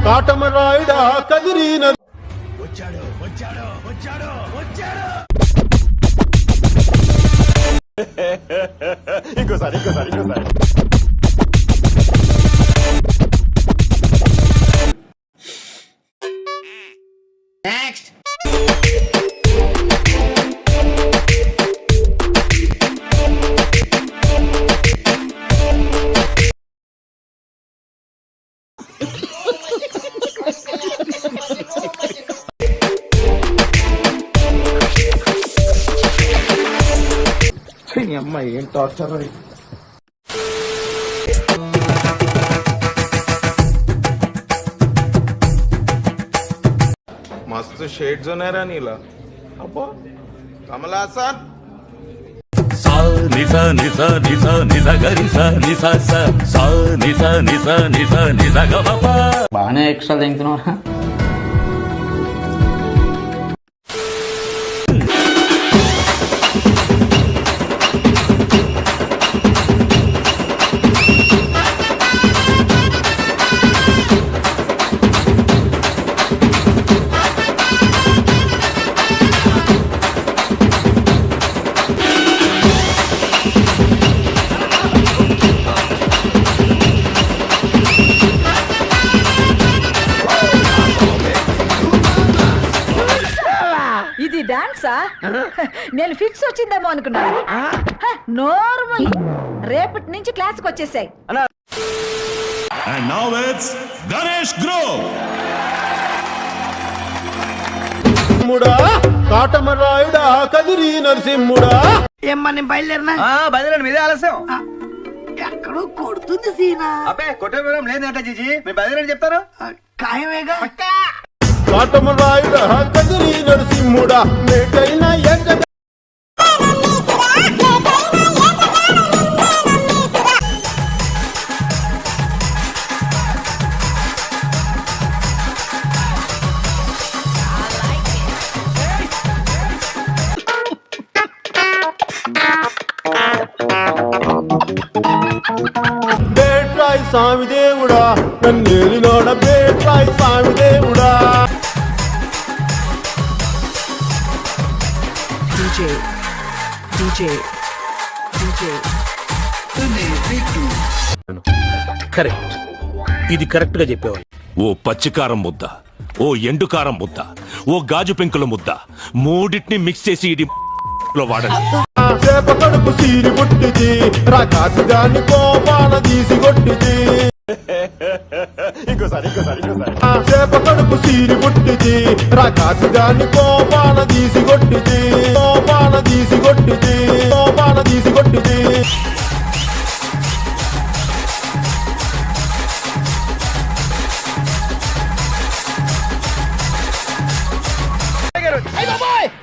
కాటమరాయుడా కదిరిన వచ్చాడు వచ్చాడు వచ్చాడు వచ్చాడు. ఇంకోసారి ఇంకోసారి ఇంకోసారి. నెక్స్ట్ అమ్మాయి ఏం టార్చర్. मस्त शेड जो नाही राणीला अप्पा कमला असा सा निसा निसा निसा निसा गरिसा निसा सा सा निसा निसा निसा निसा गपा బాగానే ఎక్స్ట్రా తింటున్నారా? ఇది డాన్సా? నేను ఫిక్స్ వచ్చిందేమో అనుకున్నాను. నార్మల్. రేపటి నుంచి క్లాస్కి వచ్చేసాయి. And now it's Ganesh Group. ముడా కాటమరాయుడా కదిరి నరసింహుడా. ఏమ్మా నేను బయలుదేరినా? బయలుదేరండి, మీదే ఆలస్యం. ఎక్కడో కొడుతుంది సీనా. అబ్బే కొట్టే వివరం లేదంట జీజీ, మీరు బయలుదేరని చెప్తారు. ఖాయమేగా. కాటమరాయుడా కదిరి నరసింహుడా మేటైన ఎక్క బేట్రాయ్ స్వామి దేవుడా నన్నేలినోడ బేట్రాయ్ స్వామి దేవుడా. కరెక్ట్. ఇది కరెక్ట్ గా చెప్పేవాళ్ళు. ఓ పచ్చికారం ముద్ద, ఓ ఎండుకారం ముద్ద, ఓ గాజు పెంకుల ముద్ద, మూడింటిని మిక్స్ చేసి ఇది లో వాడండి. చేప కడుపు సీరి పుట్టిది రాకాసి దాన్ని కోపాన తీసి కొట్టిది. ఇంకోసారి ఇంకోసారి ఇంకోసారి. చేప కడుపు సీరి పుట్టిది రాకాసి దాన్ని కోపాన తీసి కొట్టిది. కోపాన తీసి కొట్టిది. కోపాన తీసి కొట్టిది.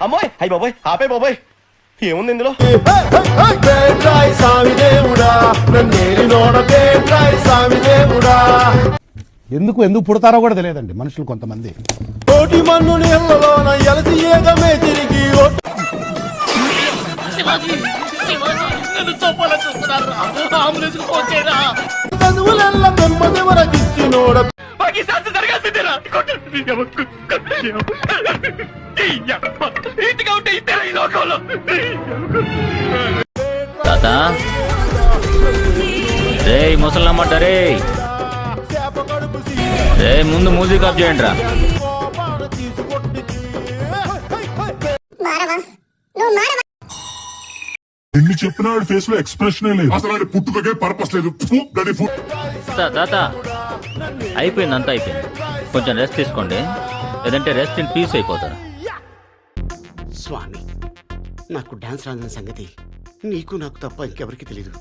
అమ్మాయి అయ్యి బాబోయ్, ఆపే బాబోయ్, ఏముంది ఇందులో? బేట్రాయ్ స్వామి దేవుడా నన్నేలినోడ బేట్రాయ్ స్వామి దేవుడా. ఎందుకు పుడతారో కూడా తెలియదండి మనుషులు కొంతమంది. కోటి మన్ను నీళ్ళలోన ఎలసి ఏగమే తిరిగి చదువులెల్ల బెమ్మదెవరకిచ్చినోడ తాత రే ముసలమ్మంట రే రే ముందు మ్యూజిక్ ఆఫ్ చేయండి రా. ఎన్ని చెప్పినా ఫేస్ లో ఎక్స్ప్రెషన్ లేదు, అసలు పుట్టుకకే పర్పస్ లేదు. తాత అయిపోయింది, అంతా అయిపోయింది. కొంచెం రెస్ట్ తీసుకోండి, లేదంటే రెస్ట్ ఇన్ పీస్ అయిపోతారు. స్వామి, నాకు డాన్స్ రాసిన సంగతి నీకు నాకు తప్ప ఇంకెవరికి తెలీదు.